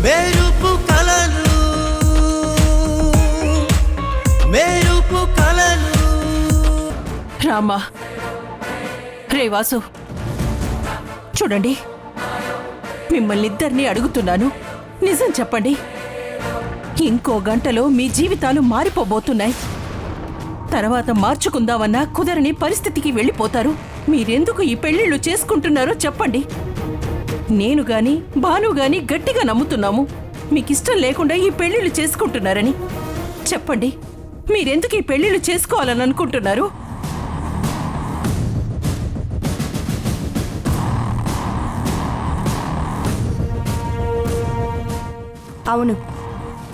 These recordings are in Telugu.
మెరుపు కలలు మెరుపు కలలు. రామా రే వాసు, చూడండి, మిమ్మల్ని ఇద్దరిని అడుగుతున్నాను, నిజం చెప్పండి. ఇంకో గంటలో మీ జీవితాలు మారిపోబోతున్నాయి. తర్వాత మార్చుకుందామన్నా కుదరని పరిస్థితికి వెళ్ళిపోతారు. మీరెందుకు ఈ పెళ్లిళ్ళు చేసుకుంటున్నారో చెప్పండి. నేను గాని భాను గాని గట్టిగా నమ్ముతున్నాము మీకిష్టం లేకుండా ఈ పెళ్లిళ్ళు చేసుకుంటున్నారని. చెప్పండి, మీరెందుకు ఈ పెళ్లిళ్ళు చేసుకోవాలని అనుకుంటున్నారు? అవును,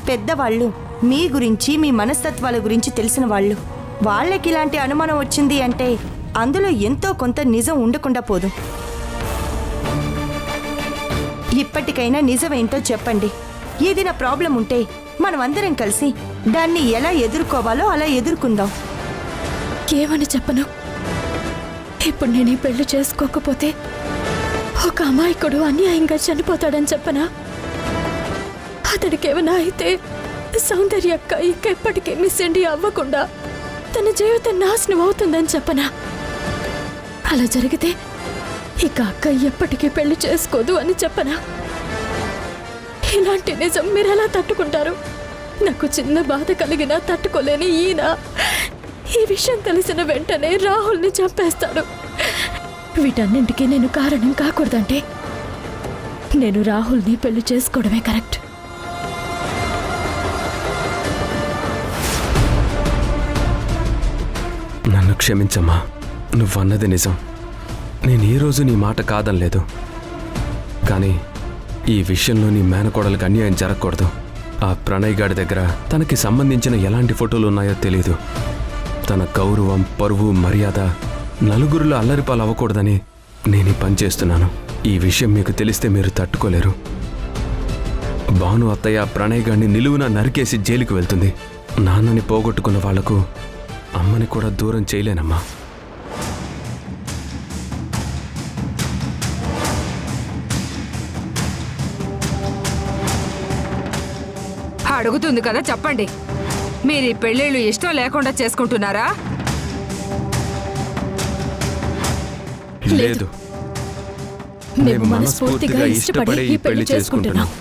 పెద్దవాళ్ళు మీ గురించి, మీ మనస్తత్వాల గురించి తెలిసిన వాళ్ళు. వాళ్ళకి ఇలాంటి అనుమానం వచ్చింది అంటే అందులో ఎంతో కొంత నిజం ఉండకుండా పోదు. ఇప్పటికైనా నిజమేంటో చెప్పండి. ఏదైనా ప్రాబ్లం ఉంటే మనం అందరం కలిసి దాన్ని ఎలా ఎదుర్కోవాలో అలా ఎదుర్కొందాం. ఏమని చెప్పను? ఇప్పుడు నేను ఈ పెళ్లి చేసుకోకపోతే ఒక అమాయకుడు అన్యాయంగా చనిపోతాడని చెప్పనా? అతడికి ఏమైనా అయితే సౌందర్య అక్క ఇంకెప్పటికీ మిస్ ఇండియా అవ్వకుండా తన జీవితం నాశనం అవుతుందని చెప్పనా? అలా జరిగితే ఇక అక్క ఎప్పటికీ పెళ్లి చేసుకోదు అని చెప్పనా? ఇలాంటి నిజం మీరు ఎలా తట్టుకుంటారు? నాకు చిన్న బాధ కలిగినా తట్టుకోలేని ఈయన ఈ విషయం తెలిసిన వెంటనే రాహుల్ని చంపేస్తాడు. వీటన్నింటికీ నేను కారణం కాకూడదంటే నేను రాహుల్ని పెళ్లి చేసుకోవడమే కరెక్ట్. నన్ను క్షమించమ్మా, నువ్వన్నది నిజం. నేను ఏ రోజు నీ మాట కాదనలేదు. కానీ ఈ విషయంలో నీ మేనకోడలకు అన్యాయం జరగకూడదు. ఆ ప్రణయ్ గాడి దగ్గర తనకి సంబంధించిన ఎలాంటి ఫోటోలు ఉన్నాయో తెలీదు. తన గౌరవం, పరువు, మర్యాద నలుగురిలో అల్లరిపాలు అవ్వకూడదని నేను ఈ పని చేస్తున్నాను. ఈ విషయం మీకు తెలిస్తే మీరు తట్టుకోలేరు. భాను అత్తయ్య ప్రణయ్ గాడిని నిలువున నరికేసి జైలుకు వెళ్తుంది. నాన్నని పోగొట్టుకున్న వాళ్లకు అమ్మని కూడా దూరం చేయలేనమ్మా. అడుగుతుంది కదా, చెప్పండి. మీరు ఈ పెళ్ళిళ్ళు ఇష్టం లేకుండా చేసుకుంటున్నారా? లేదు, మేము మనస్ఫూర్తిగా ఇష్టపడి ఈ పెళ్లి చేసుకుంటున్నాం.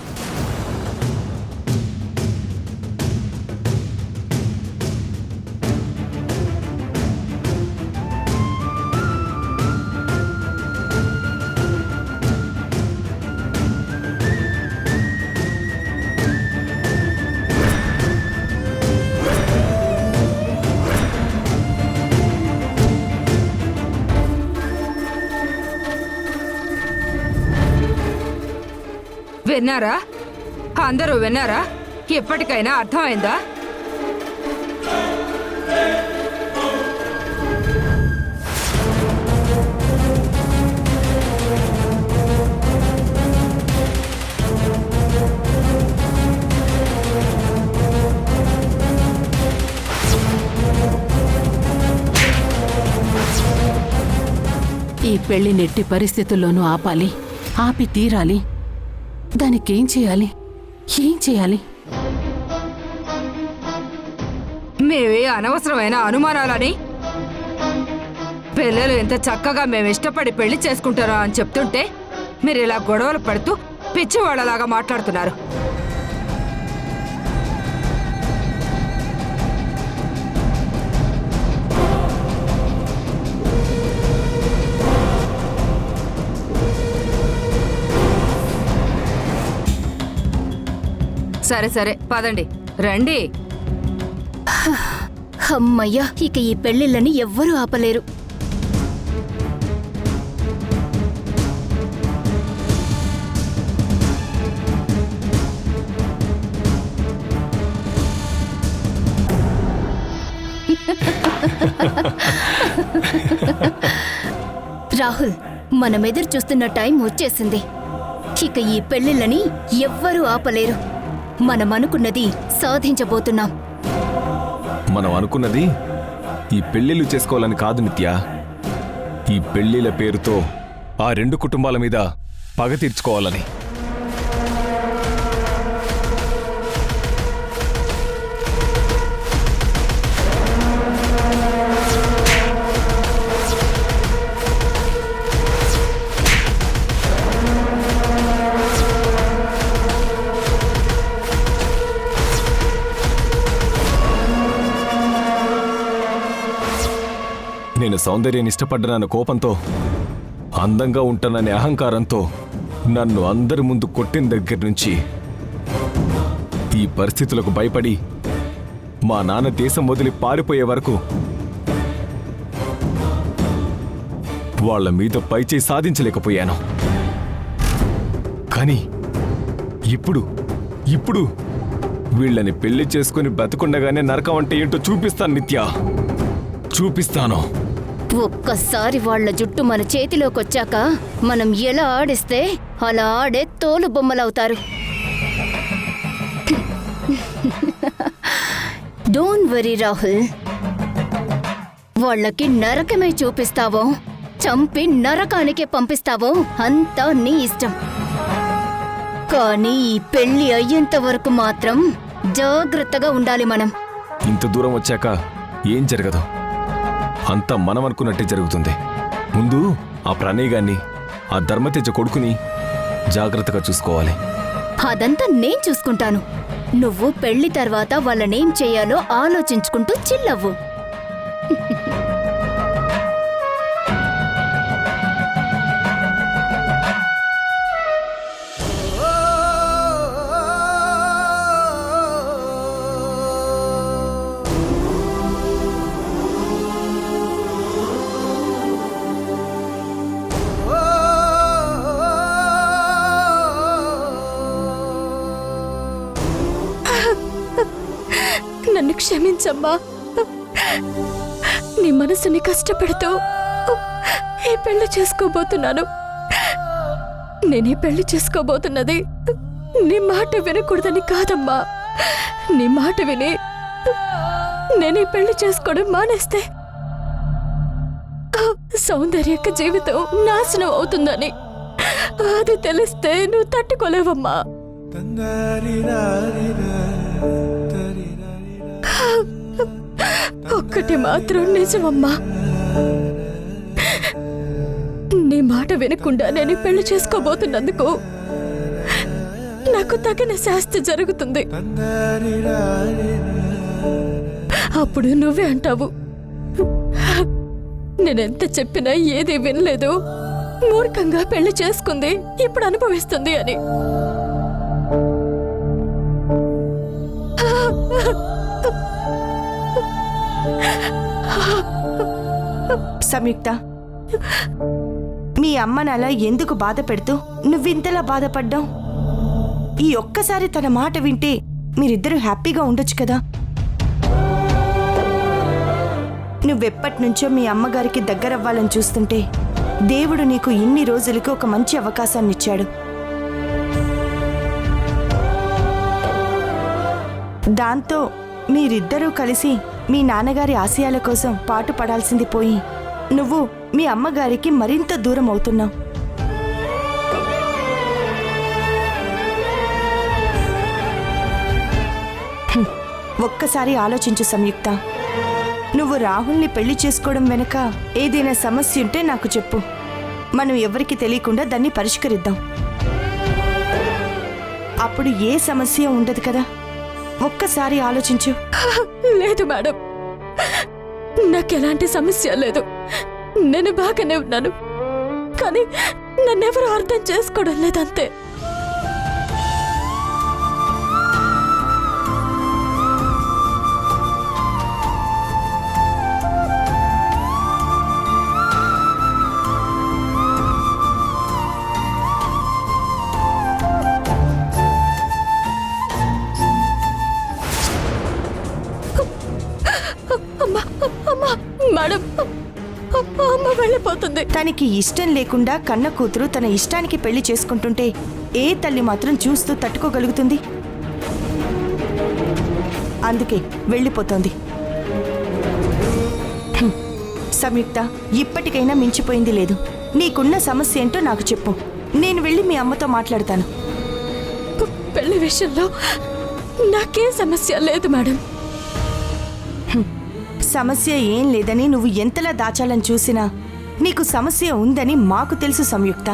విన్నారా? అందరూ విన్నారా? ఎప్పటికైనా అర్థమైందా? ఈ పెళ్లి నెట్టి పరిస్థితుల్లోనూ ఆపాలి, ఆపి తీరాలి. దానికేం చేయాలి? ఏం చేయాలి? మేవే అనవసరమైన అనుమానాలని, పిల్లలు ఎంత చక్కగా మేము ఇష్టపడి పెళ్లి చేసుకుంటారో అని చెప్తుంటే మీరు ఇలా గొడవలు పడుతూ పిచ్చివాళ్లలాగా మాట్లాడుతున్నారు. సరే సరే, పదండి, రండి. అమ్మయ్యా, ఇక ఈ పెళ్లిళ్ళని ఎవ్వరూ ఆపలేరు. రాహుల్, మనం ఎదురు చూస్తున్న టైం వచ్చేసింది. ఇక ఈ పెళ్లిళ్ళని ఎవ్వరూ ఆపలేరు. మనం అనుకున్నది సాధించబోతున్నాం. మనం అనుకున్నది ఈ పెళ్లిళ్ళు చేసుకోవాలని కాదు నిత్య. ఈ పెళ్లిళ్ళ పేరుతో ఆ రెండు కుటుంబాల మీద పగ తీర్చుకోవాలని. నేను సౌందర్యాన్ని ఇష్టపడ్డానన్న కోపంతో, అందంగా ఉంటాననే అహంకారంతో నన్ను అందరి ముందు కొట్టిన దగ్గర నుంచి ఈ పరిస్థితులకు భయపడి మా నాన్న దేశం వదిలి పారిపోయే వరకు వాళ్ళ మీద పైచేయి సాధించలేకపోయాను. కానీ ఇప్పుడు వీళ్ళని పెళ్లి చేసుకుని బతుకుండగానే నరకం అంటే ఏంటో చూపిస్తాను నిత్య, చూపిస్తాను. ఒక్కసారి వాళ్ళ జుట్టు మన చేతిలోకొచ్చాక మనం ఎలా ఆడిస్తే అలా ఆడే తోలు బొమ్మలవుతారు. డోంట్ వరీ రాహుల్, వాళ్ళకి నరకమే చూపిస్తావో చంపి నరకానికే పంపిస్తావో అంతా నీ ఇష్టం. కానీ ఈ పెళ్లి అయ్యేంత వరకు మాత్రం జాగ్రత్తగా ఉండాలి మనం. ఇంత దూరం వచ్చాక ఏం జరగదు, అంతా మనం అనుకున్నట్టే జరుగుతుంది. ముందు ఆ ప్రణయ్ గాన్ని, ఆ ధర్మతేజ కొడుకుని జాగ్రత్తగా చూసుకోవాలి. అదంతా నేను చూసుకుంటాను. నువ్వు పెళ్లి తర్వాత వాళ్ళనేం చేయాలో ఆలోచించుకుంటూ చిల్లవ్వు. నన్ను క్షమించమ్మా. నీ మనసుని కష్టపెడుతూ ఈ పెళ్లి చేసుకోబోతున్నాను. నేను ఈ పెళ్లి చేసుకోబోతున్నది నీ మాట వినకూడదని కాదమ్మా. నీ మాట విని నేను ఈ పెళ్లి చేసుకోవడం మానేస్తే సౌందర్యక జీవితం నాశనం అవుతుందని. అది తెలిస్తే నువ్వు తట్టుకోలేవమ్మా. ఒక్కటి మాత్రం నిజమమ్మా, నీ మాట వినకుండా నేను పెళ్లి చేసుకోబోతున్నందుకు నాకు తగిన శాస్తి జరుగుతుంది. అప్పుడు నువ్వే అంటావు, నేనెంత చెప్పినా ఏది వినలేదు, మూర్ఖంగా పెళ్లి చేసుకుంది, ఇప్పుడు అనుభవిస్తుంది అని. సంయుక్త, మీ అమ్మని అలా ఎందుకు బాధ పెడుతూ నువ్వింతలా బాధపడ్డావు? ఈ ఒక్కసారి తన మాట వింటే మీరిద్దరూ హ్యాపీగా ఉండొచ్చు కదా. నువ్వెప్పటి నుంచో మీ అమ్మగారికి దగ్గరవ్వాలని చూస్తుంటే దేవుడు నీకు ఇన్ని రోజులకి ఒక మంచి అవకాశాన్ని ఇచ్చాడు. దాంతో మీరిద్దరూ కలిసి మీ నాన్నగారి ఆశయాల కోసం పాటు పడాల్సింది పోయి నువ్వు మీ అమ్మగారికి మరింత దూరం అవుతున్నావు. ఒక్కసారి ఆలోచించు సంయుక్త. నువ్వు రాహుల్ని పెళ్లి చేసుకోవడం వెనుక ఏదైనా సమస్య ఉంటే నాకు చెప్పు. మనం ఎవరికి తెలియకుండా దాన్ని పరిష్కరిద్దాం. అప్పుడు ఏ సమస్య ఉండదు కదా. ఒక్కసారి ఆలోచించు. లేదు మేడం, నాకెలాంటి సమస్య లేదు. నేను బాగానే ఉన్నాను. కానీ నన్నెవరూ అర్థం చేసుకోవడం లేదంతే. మేడం, అమ్మ వెళ్ళిపోతుంది. తనకి ఇష్టం లేకుండా కన్న కూతురు తన ఇష్టానికి పెళ్లి చేసుకుంటుంటే ఏ తల్లి మాత్రం చూస్తూ తట్టుకోగలుగుతుంది? అందుకే వెళ్ళిపోతోంది. సంయుక్త, ఇప్పటికైనా మించిపోయింది లేదు. నీకున్న సమస్య ఏంటో నాకు చెప్పు. నేను వెళ్ళి మీ అమ్మతో మాట్లాడతాను. పెళ్లి విషయంలో నాకే సమస్య లేదు మేడం. సమస్య ఏం లేదని నువ్వు ఎంతలా దాచాలని చూసినా నీకు సమస్య ఉందని మాకు తెలుసు సంయుక్త.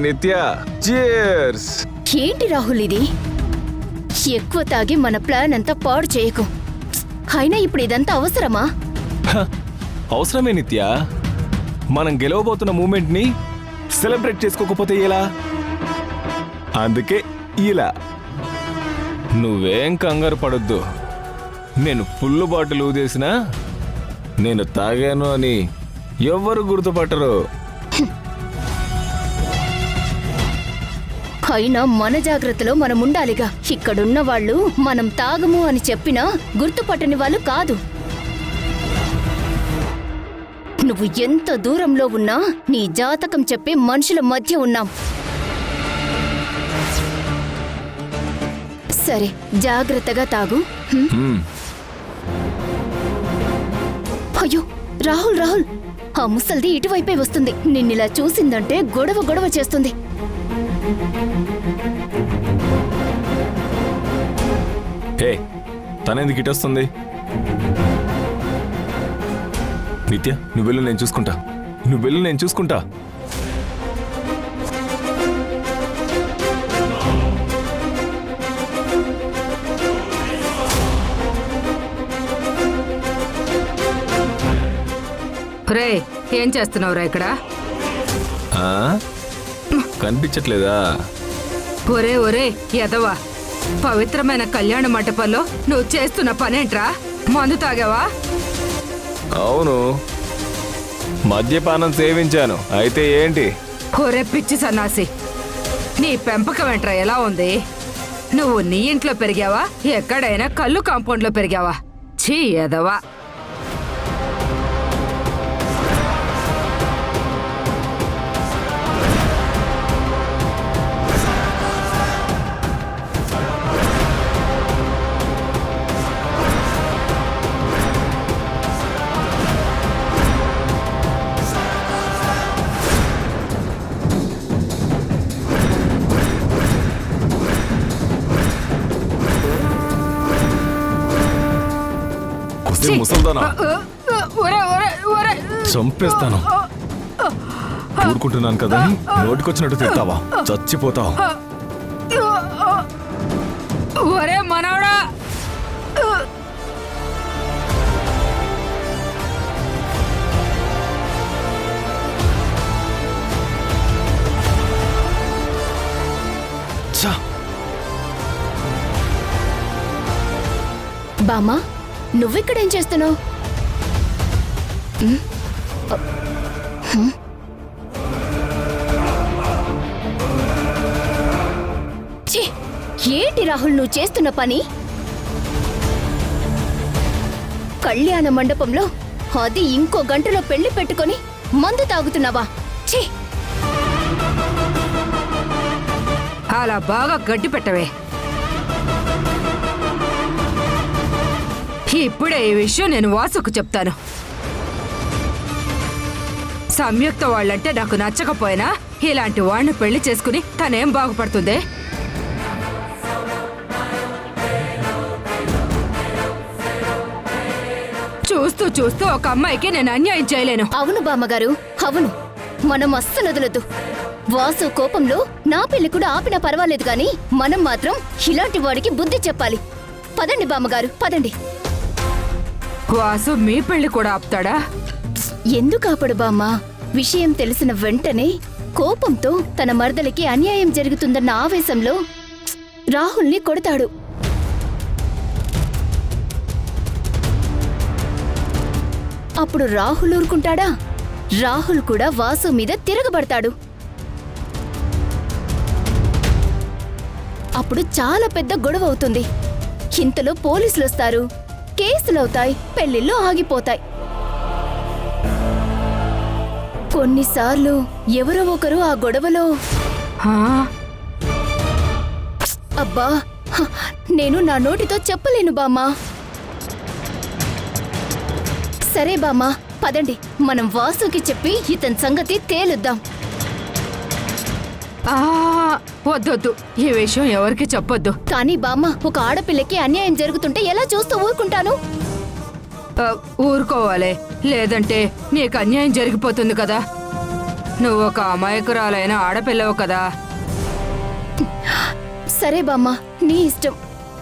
నిత్య చీర్స్. ఏంటి రాహుల్ ఇది? ఎక్కువ తాగి మన ప్లాన్ అంతా పాడు చేయకు. అయినా ఇప్పుడు ఇదంతా అవసరమా? అవసరమే నిత్య. మనం గెలవబోతున్న మూమెంట్ ని సెలబ్రేట్ చేసుకోకపోతే ఎలా? అందుకే ఇలా. నువ్వేం కంగారు పడొద్దు. నేను ఫుల్ బాటిల్ ఊదేసినా నేను తాగాను అని ఎవ్వరు గుర్తుపట్టరు. అయినా మన జాగ్రత్తలో మనం ఉండాలిగా. ఇక్కడున్న వాళ్ళు మనం తాగము అని చెప్పినా గుర్తుపట్టని వాళ్ళు కాదు. నువ్వు ఎంత దూరంలో ఉన్నా నీ జాతకం చెప్పే మనుషుల మధ్య ఉన్నాం. సరే, జాగ్రత్తగా తాగు. అయ్యో రాహుల్, రాహుల్, ఆ ముసల్ది ఇటువైపే వస్తుంది. నిన్నిలా చూసిందంటే గొడవ గొడవ చేస్తుంది. హే, తనెందుకు ఇటొస్తుంది? నిత్య, నువ్వు వెళ్ళు, నేను చూసుకుంటా. నువ్వు వెళ్ళు, నేను చూసుకుంటా. రే, ఏం చేస్తున్నావురా ఇక్కడ? ఆ? కనిపించట్లేదా? ఒరే ఒరే ఎదవా, పవిత్రమైన కళ్యాణ మంటపంలో నువ్వు చేస్తున్న పనేంట్రా? మందు తాగావా? అవును, మద్యపానం సేవించాను. అయితే ఏంటి? ఒరే పిచ్చి సన్నాసి, నీ పెంపకం ఏంట్రా ఎలా ఉంది? నువ్వు నీ ఇంట్లో పెరిగావా, ఎక్కడైనా కళ్ళు కాంపౌండ్లో పెరిగావా? ఛీ ఎదవా. ముసల్దానా, ఒరే ఒరే ఒరే, చంపేస్తాను. ఊరుకుంటున్నాను కదా, నోటికొచ్చినట్టు తిట్టావా? చచ్చిపోతావు. ఒరే మనవడా, బామ్మా, నువ్విక్కడేం చేస్తున్నావు? ఏంటి రాహుల్ నువ్వు చేస్తున్న పని? కళ్యాణ మండపంలో, అది ఇంకో గంటలో పెళ్లి పెట్టుకొని మందు తాగుతున్నావా? ఛీ! అలా బాగా గడ్డి పెట్టవే. ఇప్పుడే ఈ విషయం నేను వాసుకు చెప్తాను. సంయుక్త వాళ్ళంటే నాకు నచ్చకపోయినా ఇలాంటి వాడిని పెళ్లి చేసుకుని తనేం బాగుపడుతుంది? చూస్తూ చూస్తూ ఒక అమ్మాయికి నేను అన్యాయం చేయలేను. అవును బామ్మగారు, అవును. మనం అస్సలు వదలొద్దు. వాసు కోపంలో నా పెళ్లి కూడా ఆపినా పర్వాలేదు గాని మనం మాత్రం ఇలాంటి వాడికి బుద్ధి చెప్పాలి. పదండి బామ్మగారు, పదండి. వాసు మీ పెళ్లి కూడా ఆపుతాడా? ఎందుకు ఆపడు బామ్మ? విషయం తెలిసిన వెంటనే కోపంతో తన మరదలికి అన్యాయం జరుగుతుందన్న ఆవేశంలో రాహుల్ని కొడతాడు. అప్పుడు రాహుల్ ఊరుకుంటాడా? రాహుల్ కూడా వాసు మీద తిరగబడతాడు. అప్పుడు చాలా పెద్ద గొడవ అవుతుంది. ఇంతలో పోలీసులు వస్తారు, కేసులవుతాయి, పెళ్లిళ్ళు ఆగిపోతాయి. కొన్నిసార్లు ఎవరో ఒకరు ఆ గొడవలో అబ్బా, నేను నా నోటితో చెప్పలేను బామ్మా. సరే బామ్మా, పదండి, మనం వాసుకి చెప్పి ఇతని సంగతి తేలుద్దాం. వద్దొద్దు, ఈ విషయం ఎవరికి చెప్పొద్దు. కానీ బామ్మ, ఒక ఆడపిల్లకి అన్యాయం జరుగుతుంటే ఎలా చూస్తూ ఊరుకుంటాను? ఊరుకోవాలి, లేదంటే నీకు అన్యాయం జరిగిపోతుంది కదా. నువ్వు ఒక అమాయకురాలైన ఆడపిల్లవు కదా. సరే బామ్మ, నీ ఇష్టం.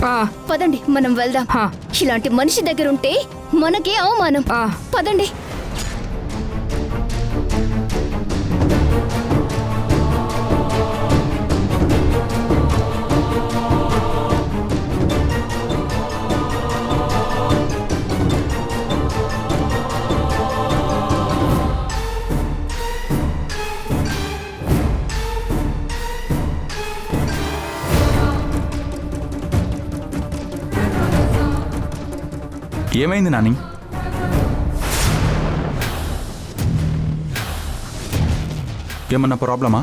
ఆ, పదండి మనం వెళ్దాం. హా. ఇలాంటి మనిషి దగ్గర ఉంటే మనకే అవమానం. ఆ. పదండి. ఏమైంది నాని? ఏమన్నా ప్రాబ్లమా?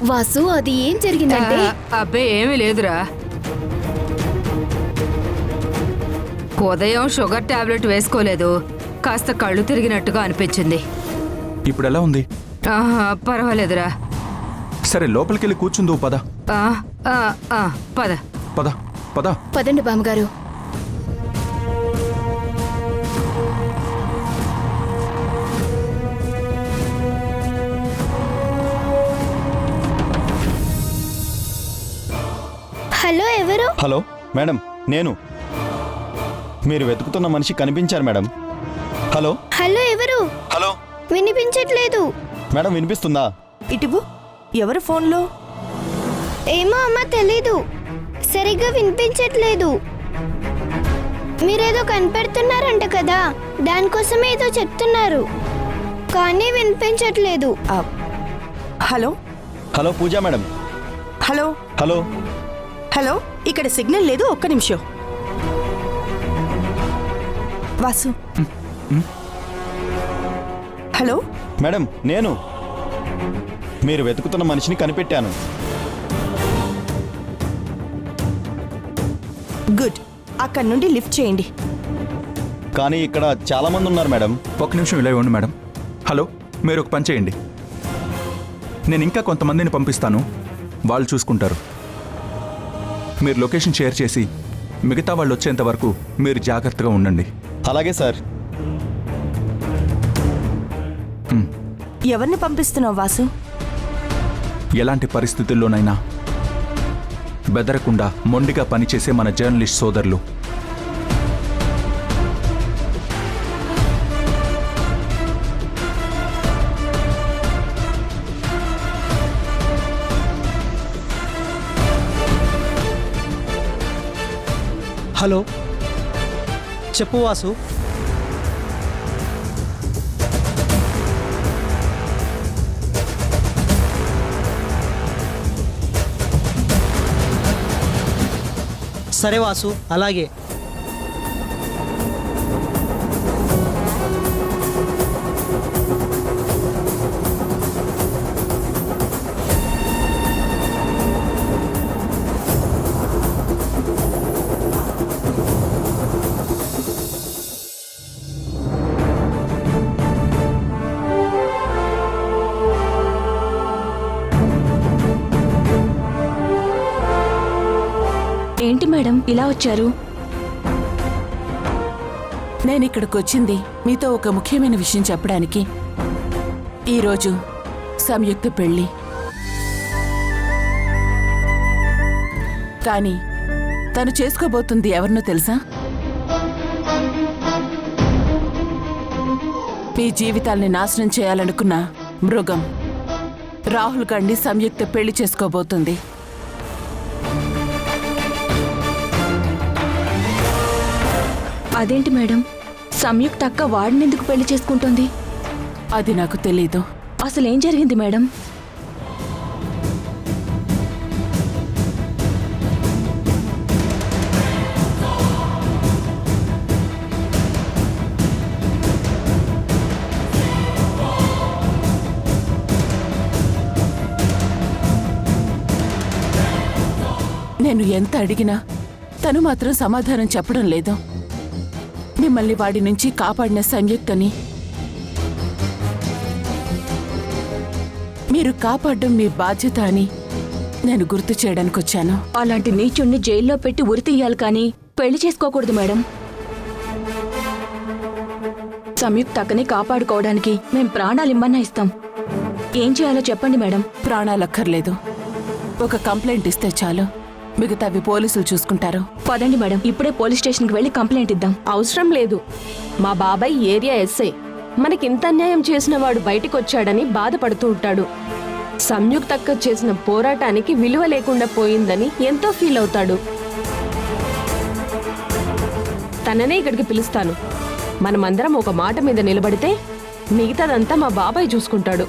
వాసు, అది ఏం జరిగిందంటే అబ్బే ఏమీ లేదురా. ఉదయం షుగర్ టాబ్లెట్ వేసుకోలేదు, కాస్త కళ్ళు తిరిగినట్టుగా అనిపించింది. ఇప్పుడు ఎలా ఉంది? పర్వాలేదురా. సరే లోపలికెళ్ళి కూర్చుందు పద. ఆ, ఆ, ఆ, పద. పద పద. పదండి బామ్మగారు. హలో, ఎవరు? హలో మేడం, నేను. మీరు వెతుకుతున్న మనిషి కనిపించారు మేడం. హలో హలో, ఎవరు? హలో వినిపించట్లేదు. మేడం, వినిపిస్తుందా? ఇటువు. ఎవరు ఫోన్లో? ఏమో అమ్మ, తెలీదు. సరిగ్గా వినిపించట్లేదు. మీరేదో కనిపెడుతున్నారంట కదా, దానికోసం ఏదో చెప్తున్నారు, కానీ వినిపించట్లేదు. హలో హలో పూజా మేడం. హలో హలో హలో, ఇక్కడ సిగ్నల్ లేదు, ఒక్క నిమిషం. వాసు. హలో మేడం, నేను. మీరు వెతుకుతున్న మనిషిని కనిపెట్టాను. గుడ్. అక్కడి నుండి లిఫ్ట్ చేయండి. కానీ ఇక్కడ చాలా మంది ఉన్నారు మేడం. ఒక నిమిషం ఇలా ఇవ్వండి మేడం. హలో, మీరు ఒక పని చేయండి, నేను ఇంకా కొంతమందిని పంపిస్తాను, వాళ్ళు చూసుకుంటారు. మీరు లొకేషన్ షేర్ చేసి మిగతా వాళ్ళు వచ్చేంత వరకు మీరు జాగ్రత్తగా ఉండండి. అలాగే సార్. ఎవరిని పంపిస్తున్నావు వాసు? ఎలాంటి పరిస్థితుల్లోనైనా బెదరకుండా మొండిగా పనిచేసే మన జర్నలిస్ట్ సోదరులు. హలో, చెప్పు వాసు. సరే వాసు, అలాగే. ఏంటి మేడం ఇలా వచ్చారు? నేను ఇక్కడికి వచ్చింది మీతో ఒక ముఖ్యమైన విషయం చెప్పడానికి. ఈరోజు సంయుక్త పెళ్లి. కానీ తను చేసుకోబోతుంది ఎవరినో తెలుసా? మీ జీవితాల్ని నాశనం చేయాలనుకున్న మృగం రాహుల్ గాంధీ సంయుక్త పెళ్లి చేసుకోబోతుంది. అదేంటి మేడం, సంయుక్త అక్క వాడినెందుకు పెళ్లి చేసుకుంటోంది? అది నాకు తెలీదు. అసలేం జరిగింది మేడం? నేను ఎంత అడిగినా తను మాత్రం సమాధానం చెప్పడం లేదు. మిమ్మల్ని వాడి నుంచి కాపాడిన సంయుక్తని మీరు కాపాడడం మీ బాధ్యత అని నేను గుర్తు చేయడానికి వచ్చాను. అలాంటి నీచుణ్ణి జైల్లో పెట్టి ఉరి తీయాలి కానీ పెళ్లి చేసుకోకూడదు మేడం. సంయుక్తక్కని కాపాడుకోవడానికి మేం ప్రాణాలిమ్మన్నా ఇస్తాం. ఏం చేయాలో చెప్పండి మేడం. ప్రాణాలక్కర్లేదు, ఒక కంప్లైంట్ ఇస్తే చాలు, మిగతావి పోలీసులు చూసుకుంటారు. పదండి మేడం, ఇప్పుడే పోలీస్ స్టేషన్కి వెళ్ళి కంప్లైంట్ ఇద్దాం. అవసరం లేదు. మా బాబాయ్ ఏరియా ఎస్ఐ. మనకింత అన్యాయం చేసిన వాడు బయటికొచ్చాడని బాధపడుతూ ఉంటాడు. సంయుక్తక్క చేసిన పోరాటానికి విలువ లేకుండా పోయిందని ఎంతో ఫీల్ అవుతాడు. తననే ఇక్కడికి పిలుస్తాను. మనమందరం ఒక మాట మీద నిలబడితే మిగతాదంతా మా బాబాయ్ చూసుకుంటాడు.